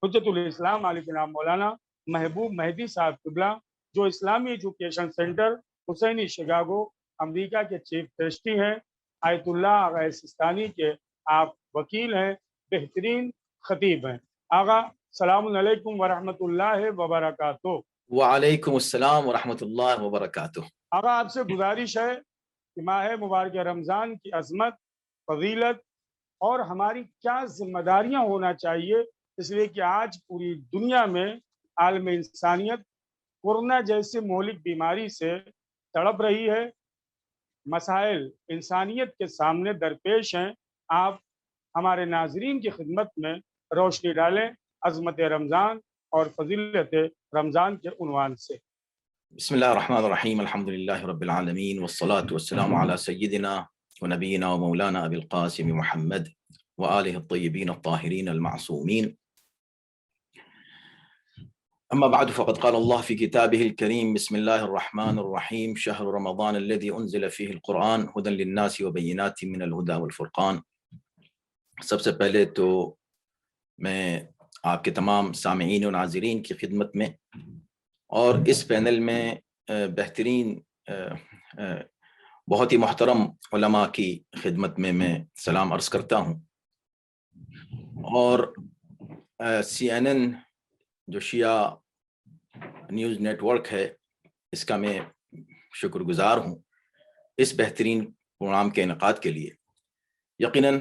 حجت الاسلام علی جناب مولانا محبوب مہدی صاحب قبلہ، جو اسلامی ایجوکیشن سینٹر حسینی شکاگو امریکہ کے چیف ٹرسٹی ہیں، آیت اللہ آغا سستانی کے آپ وکیل ہیں، بہترین خطیب ہیں۔ آغا السلام علیکم ورحمۃ اللہ وبرکاتہ۔ وعلیکم السلام ورحمۃ اللہ وبرکاتہ۔ آغا آپ سے گزارش ہے کہ ماہ مبارک رمضان کی عظمت، فضیلت اور ہماری کیا ذمہ داریاں ہونا چاہیے، اس لیے کہ آج پوری دنیا میں عالم انسانیت کورونا جیسے مہلک بیماری سے تڑپ رہی ہے، مسائل انسانیت کے سامنے درپیش ہیں۔ آپ ہمارے ناظرین کی خدمت میں روشنی ڈالیں عظمت رمضان اور فضیلت رمضان کے عنوان سے۔ بسم اللہ الرحمن الرحیم، الحمد للہ رب العالمین، والصلاة والسلام علی سیدنا ونبینا ومولانا ابی القاسم محمد وآلہ الطیبین الطاہرین المعصومین، اما بعد فقد قال اللہ فی کتابہ الکریم، بسم اللہ الرحمن الرحیم، شہر رمضان الذی انزل فیہ القرآن ھدی للناس وبینات من الھدی والفرقان۔ سب سے پہلے تو میں آپ کے تمام سامعین و ناظرین کی خدمت میں اور اس پینل میں بہترین بہت ہی محترم علماء کی خدمت میں سلام عرض کرتا ہوں، اور CNN جو شیعہ نیوز نیٹ ورک ہے، اس کا میں شکر گزار ہوں اس بہترین پروگرام کے انعقاد کے لیے۔ یقیناً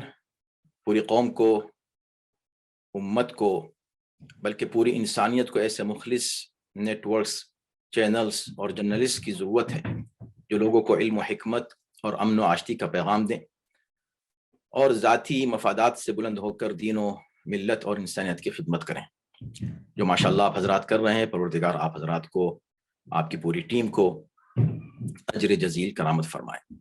پوری قوم کو، امت کو، بلکہ پوری انسانیت کو ایسے مخلص نیٹ ورکس، چینلز اور جرنلسٹ کی ضرورت ہے جو لوگوں کو علم و حکمت اور امن و آشتی کا پیغام دیں اور ذاتی مفادات سے بلند ہو کر دین و ملت اور انسانیت کی خدمت کریں، جو ماشاءاللہ آپ حضرات کر رہے ہیں۔ پروردگار آپ حضرات کو، آپ کی پوری ٹیم کو اجر جزیل کرامت فرمائے۔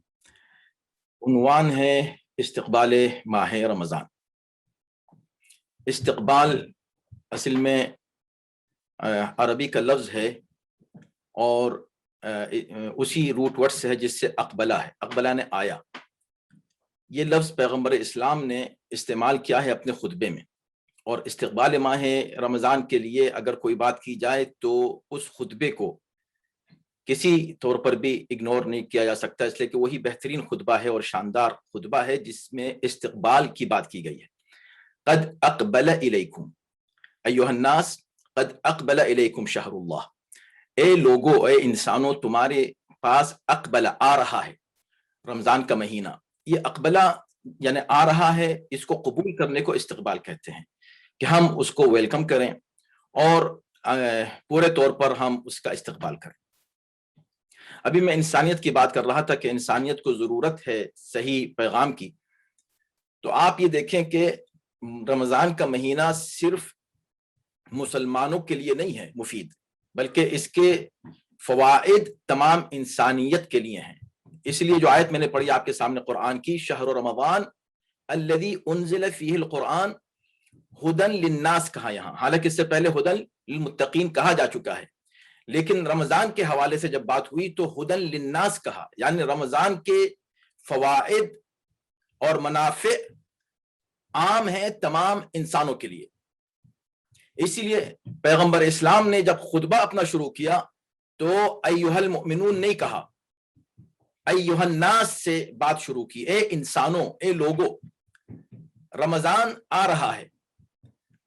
عنوان ہے استقبال ماہ رمضان۔ استقبال اصل میں عربی کا لفظ ہے اور اسی روٹ ورڈ سے ہے جس سے اقبلہ ہے، اقبلہ نے آیا۔ یہ لفظ پیغمبر اسلام نے استعمال کیا ہے اپنے خطبے میں، اور استقبال ماہ رمضان کے لیے اگر کوئی بات کی جائے تو اس خطبے کو کسی طور پر بھی اگنور نہیں کیا جا سکتا، اس لیے کہ وہی بہترین خطبہ ہے اور شاندار خطبہ ہے جس میں استقبال کی بات کی گئی ہے۔ قد اقبل الیکم ایھا الناس قد اقبل الیکم شہر اللہ، اے لوگو، اے انسانوں، تمہارے پاس اقبل آ رہا ہے رمضان کا مہینہ۔ یہ اقبلہ یعنی آ رہا ہے، اس کو قبول کرنے کو استقبال کہتے ہیں، کہ ہم اس کو ویلکم کریں اور پورے طور پر ہم اس کا استقبال کریں۔ ابھی میں انسانیت کی بات کر رہا تھا کہ انسانیت کو ضرورت ہے صحیح پیغام کی، تو آپ یہ دیکھیں کہ رمضان کا مہینہ صرف مسلمانوں کے لیے نہیں ہے مفید، بلکہ اس کے فوائد تمام انسانیت کے لیے ہیں۔ اس لیے جو آیت میں نے پڑھی آپ کے سامنے قرآن کی، شہر رمضان الذی انزل فیہ القرآن ھدی للناس کہا یہاں، حالانکہ اس سے پہلے ھدی للمتقین کہا جا چکا ہے، لیکن رمضان کے حوالے سے جب بات ہوئی تو ھدی للناس کہا، یعنی رمضان کے فوائد اور منافع عام ہیں تمام انسانوں کے لیے۔ اسی لیے پیغمبر اسلام نے جب خطبہ اپنا شروع کیا تو ایھا المؤمنون نہیں کہا، ایھا الناس سے بات شروع کی، اے انسانوں، اے لوگوں، رمضان آ رہا ہے۔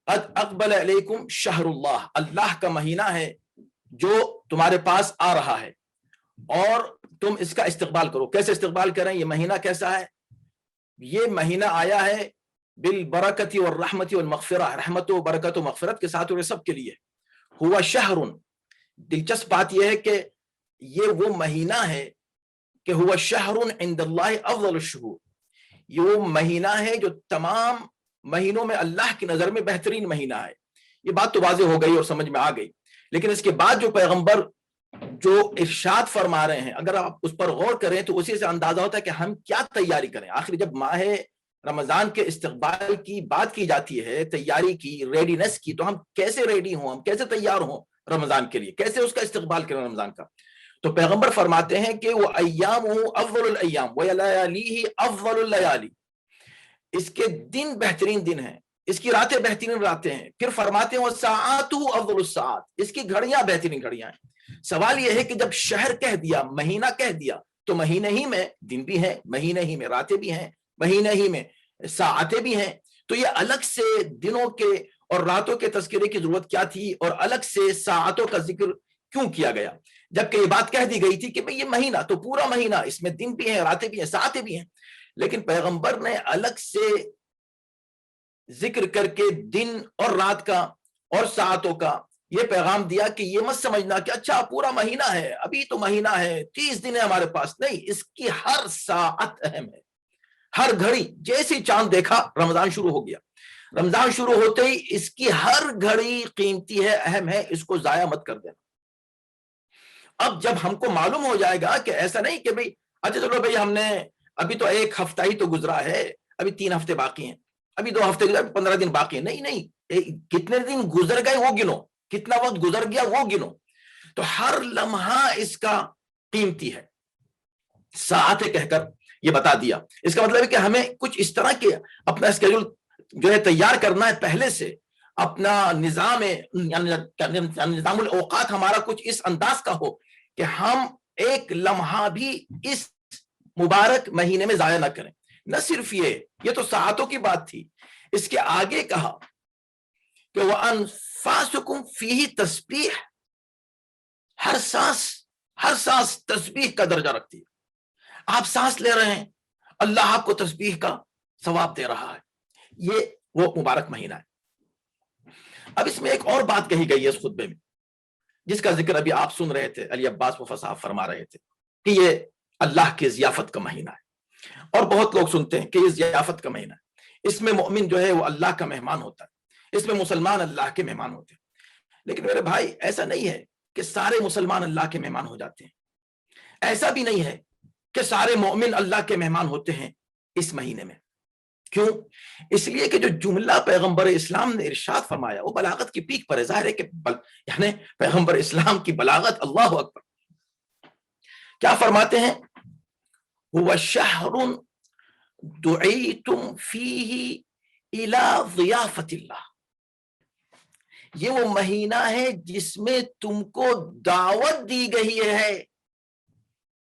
قد اقبل علیکم شہر اللہ، اللہ کا مہینہ ہے جو تمہارے پاس آ رہا ہے، اور تم اس کا استقبال کرو۔ کیسے استقبال کریں؟ یہ مہینہ کیسا ہے؟ یہ مہینہ آیا ہے بالبرکت والرحمت والمغفرہ، رحمت و برکت و مغفرت کے ساتھ، اور یہ سب کے لیے۔ ہوا شہر، دلچسپ بات یہ ہے کہ یہ وہ مہینہ ہے کہ ہوا شہر عند اللہ افضل الشہور، یہ وہ مہینہ ہے جو تمام مہینوں میں اللہ کی نظر میں بہترین مہینہ ہے۔ یہ بات تو واضح ہو گئی اور سمجھ میں آ گئی، لیکن اس کے بعد جو پیغمبر جو ارشاد فرما رہے ہیں، اگر آپ اس پر غور کریں تو اسی سے اندازہ ہوتا ہے کہ ہم کیا تیاری کریں۔ آخر جب ماہ رمضان کے استقبال کی بات کی جاتی ہے، تیاری کی، ریڈینس کی، تو ہم کیسے ریڈی ہوں، ہم کیسے تیار ہوں رمضان کے لیے، کیسے اس کا استقبال کریں رمضان کا۔ تو پیغمبر فرماتے ہیں کہ وہ ایام افضل الایام ولیالیہ افضل اللیالی، اس کے دن بہترین دن ہیں، اس کی راتیں بہترین راتیں ہیں. پھر فرماتے ہیں وَالسَّاعَاتُ أَفْضَلُ السَّاعَات, اس کی گھڑیاں بہترین گھڑیاں ہیں. سوال یہ ہے کہ جب شہر کہہ دیا, مہینہ کہہ دیا, تو مہینے ہی میں دن بھی ہیں, مہینے ہی میں راتیں بھی ہیں, مہینے ہی میں ساعتیں بھی ہیں. تو یہ الگ سے دنوں کے اور راتوں کے تذکرے کی ضرورت کیا تھی, اور الگ سے ساعتوں کا ذکر کیوں کیا گیا, جبکہ یہ بات کہہ دی گئی تھی کہ بھئی یہ مہینہ تو پورا مہینہ, اس میں دن بھی ہیں, راتیں بھی ہیں, ساعتیں بھی ہیں. لیکن پیغمبر نے الگ سے ذکر کر کے دن اور رات کا اور ساعتوں کا یہ پیغام دیا کہ یہ مت سمجھنا کہ اچھا پورا مہینہ ہے, ابھی تو مہینہ ہے, 30 دن ہے ہمارے پاس. نہیں, اس کی ہر ساعت اہم ہے, ہر گھڑی. جیسے چاند دیکھا رمضان شروع ہو گیا, رمضان شروع ہوتے ہی اس کی ہر گھڑی قیمتی ہے, اہم ہے, اس کو ضائع مت کر دینا. اب جب ہم کو معلوم ہو جائے گا کہ ایسا نہیں کہ بھئی اچھا چلو بھئی ہم نے ابھی تو 1 ہفتہ ہی تو گزرا ہے, ابھی 3 ہفتے باقی ہیں, ابھی 2 ہفتے گزر, 15 دن باقی ہیں. نہیں, کتنے دن گزر گئے وہ گنو, کتنا وقت گزر گیا وہ گنو. تو ہر لمحہ اس کا قیمتی ہے. ساعتیں کہہ کر یہ بتا دیا. اس کا مطلب ہے کہ ہمیں کچھ اس طرح کے اپنا اسکیڈول جو ہے تیار کرنا ہے پہلے سے, اپنا نظام الاوقات ہمارا کچھ اس انداز کا ہو کہ ہم ایک لمحہ بھی اس مبارک مہینے میں ضائع نہ کریں. نہ صرف یہ تو ساعتوں کی بات تھی, اس کے آگے کہا کہ وَأَنفَاسُكُمْ فِيهِ تسبیح, ہر سانس تسبیح کا درجہ رکھتی ہے. آپ سانس لے رہے ہیں, اللہ آپ کو تسبیح کا ثواب دے رہا ہے. یہ وہ مبارک مہینہ ہے. اب اس میں ایک اور بات کہی گئی ہے اس خطبے میں, جس کا ذکر ابھی آپ سن رہے تھے, علی عباس مفتی صاحب فرما رہے تھے کہ یہ اللہ کی ضیافت کا مہینہ ہے. اور بہت لوگ سنتے ہیں کہ یہ ضیافت کا مہینہ ہے, اس میں مومن جو ہے وہ اللہ کا مہمان ہوتا ہے, اس میں مسلمان اللہ کے مہمان ہوتے ہیں. لیکن میرے بھائی ایسا نہیں ہے کہ سارے مسلمان اللہ کے مہمان ہو جاتے ہیں, ایسا بھی نہیں ہے کہ سارے مومن اللہ کے مہمان ہوتے ہیں اس مہینے میں. کیوں؟ اس لیے کہ جو جملہ پیغمبر اسلام نے ارشاد فرمایا وہ بلاغت کی پیک پر ہے. ظاہر ہے کہ یعنی پیغمبر اسلام کی بلاغت, اللہ اکبر. کیا فرماتے ہیں؟ هو شهر دعیتم فیہ الی ضیافت اللہ, یہ وہ مہینہ ہے جس میں تم کو دعوت دی گئی ہے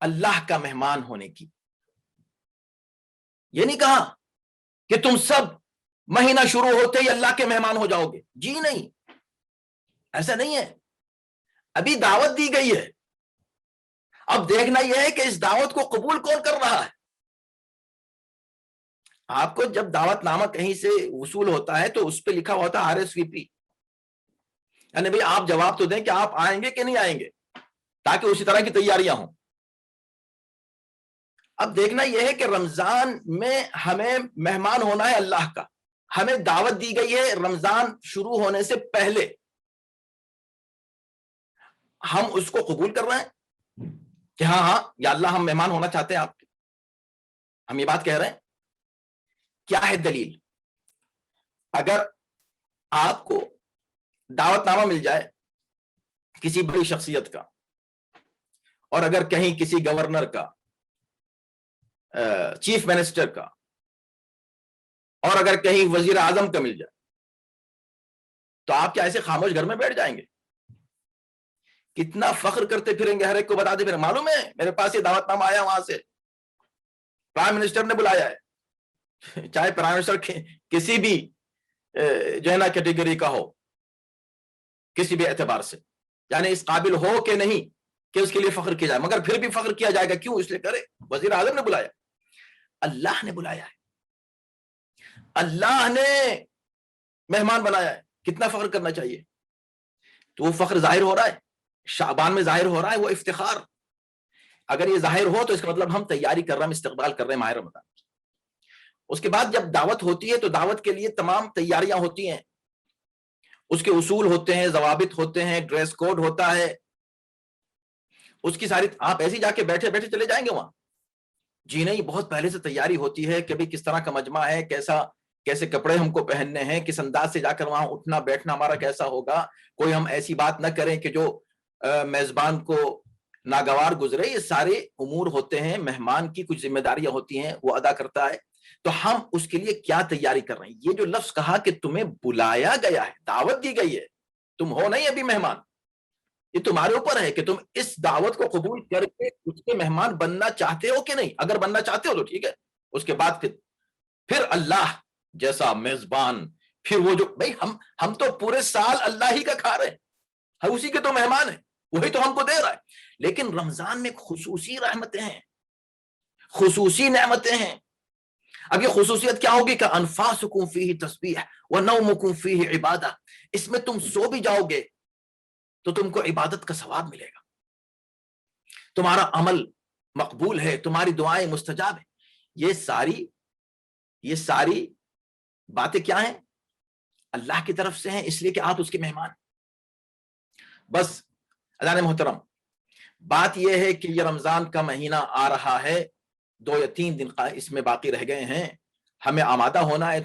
اللہ کا مہمان ہونے کی. یہ نہیں کہا کہ تم سب مہینہ شروع ہوتے ہی اللہ کے مہمان ہو جاؤ گے, جی نہیں, ایسا نہیں ہے. ابھی دعوت دی گئی ہے, اب دیکھنا یہ ہے کہ اس دعوت کو قبول کون کر رہا ہے. آپ کو جب دعوت نامہ کہیں سے وصول ہوتا ہے تو اس پہ لکھا ہوتا ہے RSVP, یعنی بھئی آپ جواب تو دیں کہ آپ آئیں گے کہ نہیں آئیں گے, تاکہ اسی طرح کی تیاریاں ہوں. اب دیکھنا یہ ہے کہ رمضان میں ہمیں مہمان ہونا ہے اللہ کا, ہمیں دعوت دی گئی ہے رمضان شروع ہونے سے پہلے, ہم اس کو قبول کر رہے ہیں کہ ہاں یا اللہ ہم مہمان ہونا چاہتے ہیں آپ کے, ہم یہ بات کہہ رہے ہیں. کیا ہے دلیل؟ اگر آپ کو دعوت نامہ مل جائے کسی بڑی شخصیت کا, اور اگر کہیں کسی گورنر کا, چیف منسٹر کا, اور اگر کہیں وزیر اعظم کا مل جائے, تو آپ کیا ایسے خاموش گھر میں بیٹھ جائیں گے؟ کتنا فخر کرتے پھریں گے, ہر ایک کو بتاتے پھریں معلوم ہے میرے پاس یہ دعوت نامہ آیا وہاں سے, پرائم منسٹر نے بلایا ہے. چاہے پرائم منسٹر کسی بھی جو ہے نا کیٹیگری کا ہو, کسی بھی اعتبار سے, یعنی اس قابل ہو کہ نہیں کہ اس کے لیے فخر کیا جائے, مگر پھر بھی فخر کیا جائے گا. کیوں؟ اس لیے کرے وزیر اعظم نے بلایا, اللہ نے بلایا ہے, اللہ نے مہمان بنایا ہے, کتنا فخر کرنا چاہیے. تو وہ فخر ظاہر ہو رہا ہے, شعبان میں ظاہر ہو رہا ہے وہ افتخار. اگر یہ ظاہر ہو تو اس کا مطلب ہم تیاری کر رہے ہیں, استقبال کر رہے ہیں ماہ رمضان. اس کے بعد جب دعوت ہوتی ہے تو دعوت کے لیے تمام تیاریاں ہوتی ہیں, اس کے اصول ہوتے ہیں, ضوابط ہوتے ہیں, ڈریس کوڈ ہوتا ہے, اس کی ساری. آپ ایسے جا کے بیٹھے بیٹھے چلے جائیں گے وہاں؟ جی نہیں, بہت پہلے سے تیاری ہوتی ہے کہ بھئی کس طرح کا مجمع ہے, کیسے کپڑے ہم کو پہننے ہیں, کس انداز سے جا کر وہاں اٹھنا بیٹھنا ہمارا کیسا ہوگا. کوئی ہم ایسی بات نہ کریں کہ جو میزبان کو ناگوار گزرے. یہ سارے امور ہوتے ہیں, مہمان کی کچھ ذمہ داریاں ہوتی ہیں, وہ ادا کرتا ہے. تو ہم اس کے لیے کیا تیاری کر رہے ہیں؟ یہ جو لفظ کہا کہ تمہیں بلایا گیا ہے، دعوت دی گئی ہے، تم ہو نہیں ابھی مہمان، یہ تمہارے اوپر ہے کہ تم اس دعوت کو قبول کر کے اس کے مہمان بننا چاہتے ہو کہ نہیں۔ اگر بننا چاہتے ہو تو ٹھیک ہے، اس کے بعد پھر اللہ جیسا میزبان، پھر وہ جو بھائی ہم تو پورے سال اللہ ہی کا کھا رہے ہیں، ہم اسی کے تو مہمان ہیں، وہی تو ہم کو دے رہا ہے۔ لیکن رمضان میں خصوصی رحمتیں ہیں، خصوصی نعمتیں ہیں۔ اب یہ خصوصیت کیا ہوگی کہ انفاسکم فیہ تسبیح ونومکم فیہ عبادہ، اس میں تم سو بھی جاؤ گے تو تم کو عبادت کا ثواب ملے گا، تمہارا عمل مقبول ہے، تمہاری دعائیں مستجاب ہیں۔ یہ ساری باتیں کیا ہیں؟ اللہ کی طرف سے ہیں، اس لیے کہ آپ اس کے مہمان ہیں۔ بس عزیزان محترم، بات یہ ہے کہ یہ رمضان کا مہینہ آ رہا ہے، 2 یا 3 دن اس میں باقی رہ گئے ہیں، ہمیں آمادہ ہونا ہے۔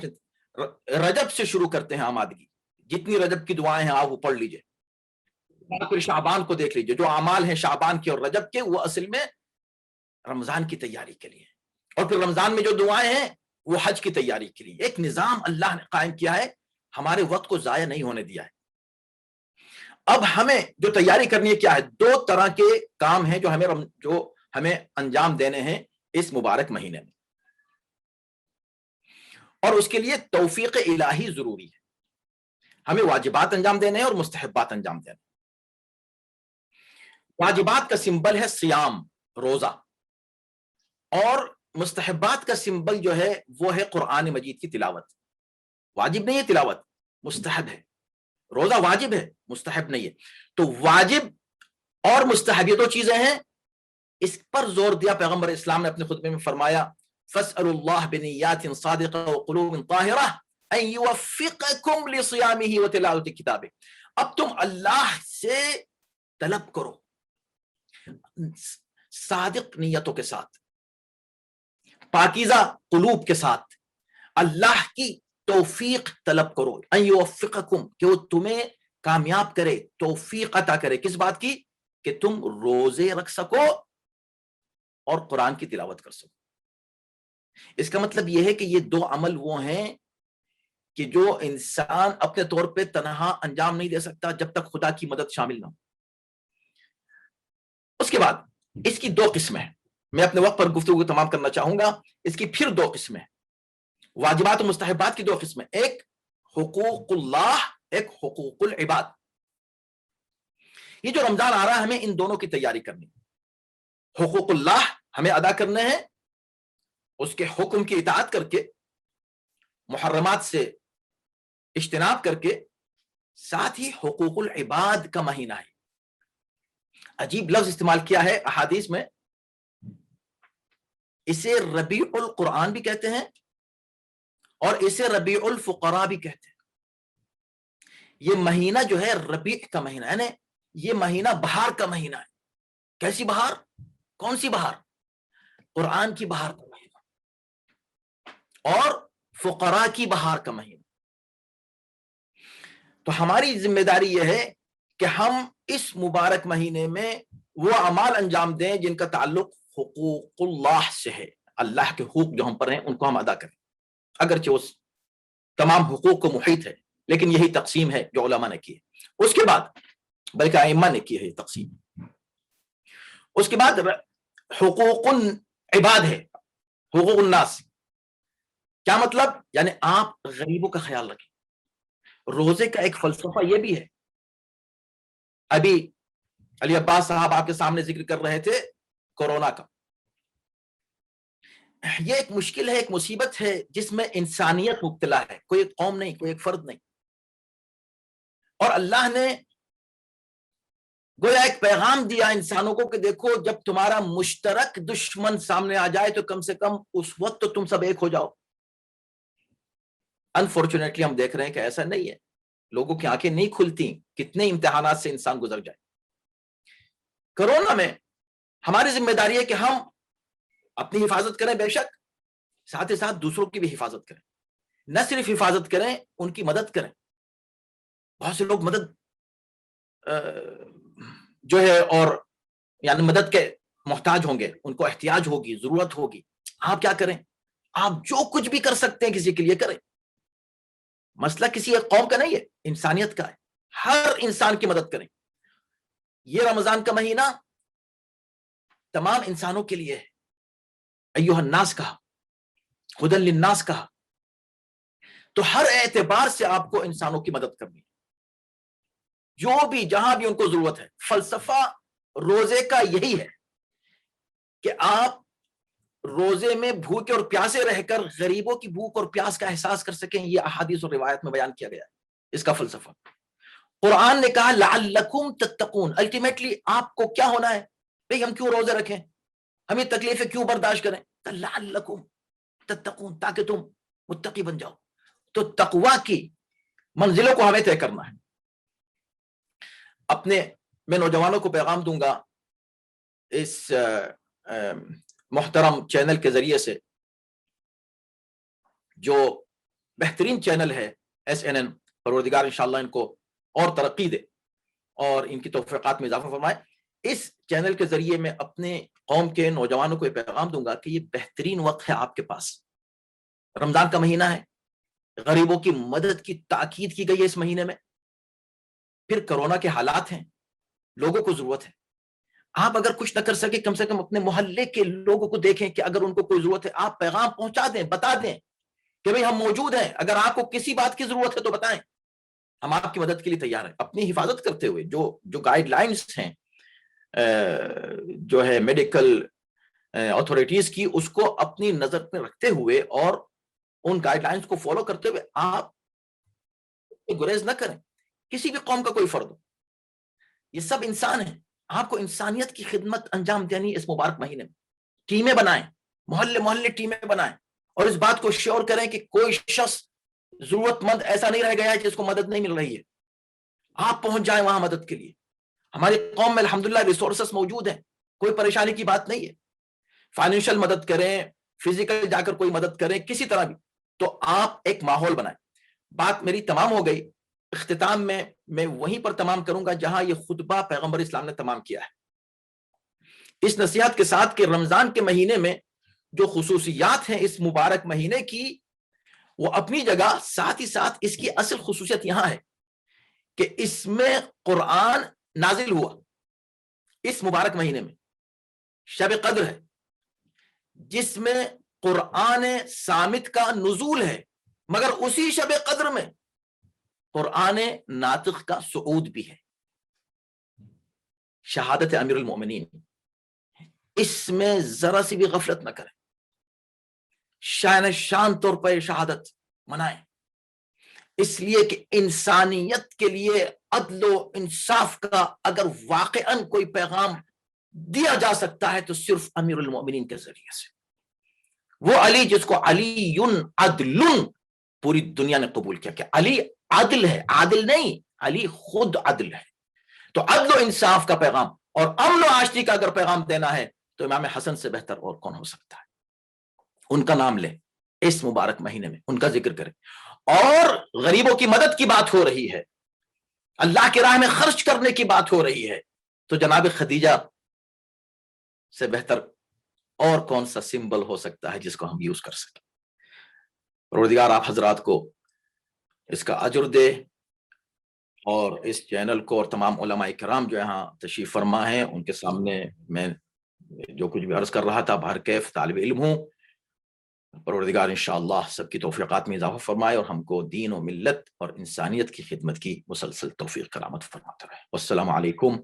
رجب سے شروع کرتے ہیں آمادگی، جتنی رجب کی دعائیں ہیں آپ وہ پڑھ لیجئے، پھر شعبان کو دیکھ لیجئے، جو اعمال ہیں شعبان کے اور رجب کے وہ اصل میں رمضان کی تیاری کے لیے، اور پھر رمضان میں جو دعائیں ہیں وہ حج کی تیاری کے لیے۔ ایک نظام اللہ نے قائم کیا ہے، ہمارے وقت کو ضائع نہیں ہونے دیا ہے۔ اب ہمیں جو تیاری کرنی ہے کیا ہے؟ 2 طرح کے کام ہیں جو ہمیں انجام دینے ہیں اس مبارک مہینے میں، اور اس کے لیے توفیق الہی ضروری ہے۔ ہمیں واجبات انجام دینے ہیں اور مستحبات انجام دینے ہیں۔ واجبات کا سمبل ہے صیام، روزہ، اور مستحبات کا سمبل جو ہے وہ ہے قرآن مجید کی تلاوت۔ واجب نہیں ہے تلاوت، مستحب ہے۔ روزہ واجب ہے، مستحب نہیں ہے۔ تو واجب اور مستحب یہ 2 چیزیں ہیں، اس پر زور دیا پیغمبر اسلام نے اپنے خطبے میں، فرمایا فَاسْأَلُوا اللَّهَ بِنِيَّاتٍ صَادِقَةٍ وَقُلُوبٍ طَاهِرَةٍ أَن يُوَفِّقَكُمْ لِصِيَامِهِ وَتِلَاوَةِ كِتَابِهِ۔ اب تم اللہ سے طلب کرو صادق نیتوں کے ساتھ، پاکیزہ قلوب کے ساتھ، اللہ کی توفیق طلب کرو، ان یوفقکم، کہ وہ تمہیں کامیاب کرے، توفیق عطا کرے، کس بات کی؟ کہ تم روزے رکھ سکو اور قرآن کی تلاوت کر سکو۔ اس کا مطلب یہ ہے کہ یہ 2 عمل وہ ہیں کہ جو انسان اپنے طور پہ تنہا انجام نہیں دے سکتا جب تک خدا کی مدد شامل نہ ہو۔ اس کے بعد اس کی 2 قسمیں ہیں، میں اپنے وقت پر گفتگو کو تمام کرنا چاہوں گا۔ اس کی پھر 2 قسمیں، واجبات و مستحبات کی 2 قسمیں، ایک حقوق اللہ، ایک حقوق العباد۔ یہ جو رمضان آ رہا ہے ہمیں ان دونوں کی تیاری کرنی ہے۔ حقوق اللہ ہمیں ادا کرنے ہیں، اس کے حکم کی اطاعت کر کے، محرمات سے اجتناب کر کے، ساتھ ہی حقوق العباد کا مہینہ ہے۔ عجیب لفظ استعمال کیا ہے احادیث میں، اسے ربیع القرآن بھی کہتے ہیں اور اسے ربیع الفقراء بھی کہتے ہیں۔ یہ مہینہ جو ہے ربیع کا مہینہ، یعنی یہ مہینہ بہار کا مہینہ ہے۔ کیسی بہار؟ کون سی بہار؟ قرآن کی بہار کا مہینہ اور فقراء کی بہار کا مہینہ۔ تو ہماری ذمہ داری یہ ہے کہ ہم اس مبارک مہینے میں وہ اعمال انجام دیں جن کا تعلق حقوق اللہ سے ہے، اللہ کے حقوق جو ہم پر ہیں ان کو ہم ادا کریں، اگرچہ اس تمام حقوق کو محیط ہے، لیکن یہی تقسیم ہے جو علماء نے کی ہے۔ اس کے بعد بلکہ ائمہ نے کی ہے یہ تقسیم۔ اس کے بعد حقوق عباد ہے، حقوق الناس۔ کیا مطلب؟ یعنی آپ غریبوں کا خیال رکھیں۔ روزے کا ایک فلسفہ یہ بھی ہے، ابھی علی عباس صاحب آپ کے سامنے ذکر کر رہے تھے کورونا کا۔ یہ ایک مشکل ہے، ایک مصیبت ہے جس میں انسانیت مبتلا ہے، کوئی ایک قوم نہیں، کوئی ایک فرد نہیں۔ اور اللہ نے گویا ایک پیغام دیا انسانوں کو کہ دیکھو جب تمہارا مشترک دشمن سامنے آ جائے تو کم سے کم اس وقت تو تم سب ایک ہو جاؤ۔ انفارچونیٹلی ہم دیکھ رہے ہیں کہ ایسا نہیں ہے، لوگوں کی آنکھیں نہیں کھلتی، کتنے امتحانات سے انسان گزر جائے۔ کرونا میں ہماری ذمہ داری ہے کہ ہم اپنی حفاظت کریں بے شک، ساتھ ہی ساتھ دوسروں کی بھی حفاظت کریں۔ نہ صرف حفاظت کریں، ان کی مدد کریں۔ بہت سے لوگ مدد جو ہے اور یعنی مدد کے محتاج ہوں گے، ان کو احتیاج ہوگی، ضرورت ہوگی۔ آپ کیا کریں؟ آپ جو کچھ بھی کر سکتے ہیں کسی کے لیے کریں. مسئلہ کسی ایک قوم کا نہیں ہے، انسانیت کا ہے. ہر انسان کی مدد کریں. یہ رمضان کا مہینہ تمام انسانوں کے لیے ہے. ایھا الناس کہا، ھدی للناس کہا. تو ہر اعتبار سے آپ کو انسانوں کی مدد کرنی ہے، جو بھی جہاں بھی ان کو ضرورت ہے. فلسفہ روزے کا یہی ہے کہ آپ روزے میں بھوکے اور پیاسے رہ کر غریبوں کی بھوک اور پیاس کا احساس کر سکیں. یہ احادیث اور روایت میں بیان کیا گیا ہے اس کا فلسفہ. قرآن نے کہا لعلکم تتقون. الٹیمیٹلی آپ کو کیا ہونا ہے؟ بھئی ہم کیوں روزے رکھیں، ہمیں تکلیفیں کیوں برداشت کریں؟ لعلکم تتقون، تاکہ تم متقی بن جاؤ. تو تقوی کی منزلوں کو ہمیں طے کرنا ہے. میں نوجوانوں کو پیغام دوں گا اس محترم چینل کے ذریعے سے، جو بہترین چینل ہے SNN. پروردگار انشاءاللہ ان کو اور ترقی دے اور ان کی توفیقات میں اضافہ فرمائے. اس چینل کے ذریعے میں اپنے قوم کے نوجوانوں کو یہ پیغام دوں گا کہ یہ بہترین وقت ہے آپ کے پاس. رمضان کا مہینہ ہے، غریبوں کی مدد کی تاکید کی گئی ہے اس مہینے میں. پھر کرونا کے حالات ہیں، لوگوں کو ضرورت ہے. آپ اگر کچھ نہ کر سکے کم سے کم اپنے محلے کے لوگوں کو دیکھیں کہ اگر ان کو کوئی ضرورت ہے آپ پیغام پہنچا دیں، بتا دیں کہ بھئی ہم موجود ہیں، اگر آپ کو کسی بات کی ضرورت ہے تو بتائیں، ہم آپ کی مدد کے لیے تیار ہیں. اپنی حفاظت کرتے ہوئے جو گائیڈ لائنز ہیں جو ہے میڈیکل اتھارٹیز کی، اس کو اپنی نظر میں رکھتے ہوئے اور ان گائیڈ لائنز کو فالو کرتے ہوئے آپ گریز نہ کریں. کسی بھی قوم کا کوئی فرد ہو، یہ سب انسان ہیں. آپ کو انسانیت کی خدمت انجام دینی اس مبارک مہینے میں. ٹیمیں بنائیں، محلے ٹیمیں بنائیں اور اس بات کو شیور کریں کہ کوئی شخص ضرورت مند ایسا نہیں رہ گیا ہے جس کو مدد نہیں مل رہی ہے. آپ پہنچ جائیں وہاں مدد کے لیے. ہماری قوم میں الحمدللہ ریسورسز موجود ہیں، کوئی پریشانی کی بات نہیں ہے. فائنینشل مدد کریں، فزیکل جا کر کوئی مدد کریں، کسی طرح بھی. تو آپ ایک ماحول بنائیں. بات میری تمام ہو گئی. اختتام میں وہیں پر تمام کروں گا جہاں یہ خطبہ پیغمبر اسلام نے تمام کیا ہے، اس نصیحت کے ساتھ کہ رمضان کے مہینے میں جو خصوصیات ہیں اس مبارک مہینے کی وہ اپنی جگہ، ساتھ ہی ساتھ اس کی اصل خصوصیت یہاں ہے کہ اس میں قرآن نازل ہوا. اس مبارک مہینے میں شب قدر ہے جس میں قرآن صامت کا نزول ہے، مگر اسی شب قدر میں قرآن ناطق کا صعود بھی ہے. شہادت امیر المومنین، اس میں ذرا سی بھی غفلت نہ کریں. شان طور پر شہادت منائیں، اس لیے کہ انسانیت کے لیے عدل و انصاف کا اگر واقعاً کوئی پیغام دیا جا سکتا ہے تو صرف امیر المومنین کے ذریعے سے. وہ علی جس کو علی عدل پوری دنیا نے قبول کیا کہ علی عادل ہے، عادل نہیں، علی خود عدل ہے. تو عدل و انصاف کا پیغام اور امن و آشتی کا اگر پیغام دینا ہے تو امام حسن سے بہتر اور کون ہو سکتا ہے. ان کا نام لیں اس مبارک مہینے میں، ان کا ذکر کریں. اور غریبوں کی مدد کی بات ہو رہی ہے، اللہ کی راہ میں خرچ کرنے کی بات ہو رہی ہے، تو جناب خدیجہ سے بہتر اور کون سا سمبل ہو سکتا ہے جس کو ہم یوز کر سکیں. پروردگار آپ حضرات کو اس کا اجر دے اور اس چینل کو اور تمام علماء کرام جو یہاں تشریف فرما ہیں ان کے سامنے میں جو کچھ بھی عرض کر رہا تھا بہر کیف طالب علم ہوں. پروردگار انشاءاللہ سب کی توفیقات میں اضافہ فرمائے اور ہم کو دین و ملت اور انسانیت کی خدمت کی مسلسل توفیق کرامت فرماتا رہے. والسلام علیکم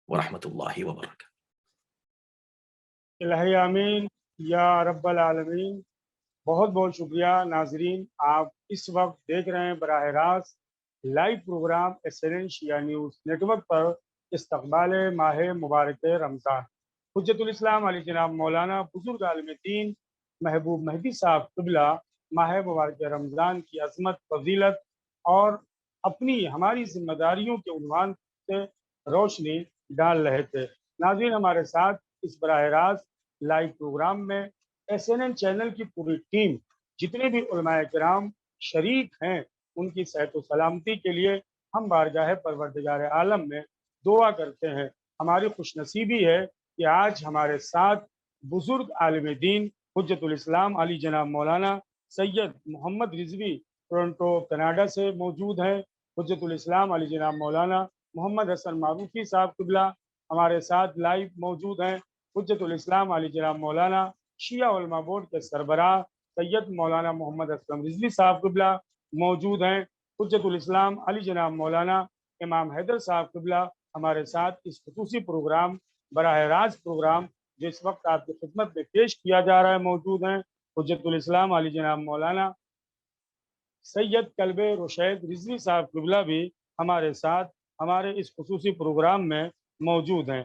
ورحمۃ اللہ وبرکاتہ. الہی آمین یا رب العالمین. بہت بہت شکریہ ناظرین. آپ اس وقت دیکھ رہے ہیں براہ راست لائیو پروگرام SNN شیعہ نیوز نیٹ ورک پر استقبال ماہ مبارک رمضان. حجت الاسلام علی جناب مولانا بزرگ عالم دین محبوب مہدی صاحب قبلہ ماہ مبارک رمضان کی عظمت، فضیلت اور ہماری ذمہ داریوں کے عنوان سے روشنی ڈال رہے تھے. ناظرین ہمارے ساتھ اس براہ راست لائیو پروگرام میں SNN چینل کی پوری ٹیم، جتنے بھی علماء کرام شریک ہیں، ان کی صحت و سلامتی کے لیے ہم بارگاہ پروردگار عالم میں دعا کرتے ہیں. ہماری خوش نصیبی ہے کہ آج ہمارے ساتھ بزرگ عالم دین حجت الاسلام علی جناب مولانا سید محمد رضوی ٹورنٹو کینیڈا سے موجود ہیں۔ حجت الاسلام علی جناب مولانا محمد حسن معروفی صاحب قبلہ ہمارے ساتھ لائیو موجود ہیں۔ حجت الاسلام علی جناب مولانا شیعہ علماء بورڈ کے سربراہ سید مولانا محمد اسلم رضوی صاحب قبلہ موجود ہیں۔ حجت الاسلام علی جناب مولانا امام حیدر صاحب قبلہ ہمارے ساتھ اس خصوصی پروگرام براہ راست پروگرام جو اس وقت آپ کی خدمت میں پیش کیا جا رہا ہے موجود ہیں۔ حجت الاسلام علی جناب مولانا سید کلب رشید رضوی صاحب قبلہ بھی ہمارے ساتھ ہمارے اس خصوصی پروگرام میں موجود ہیں۔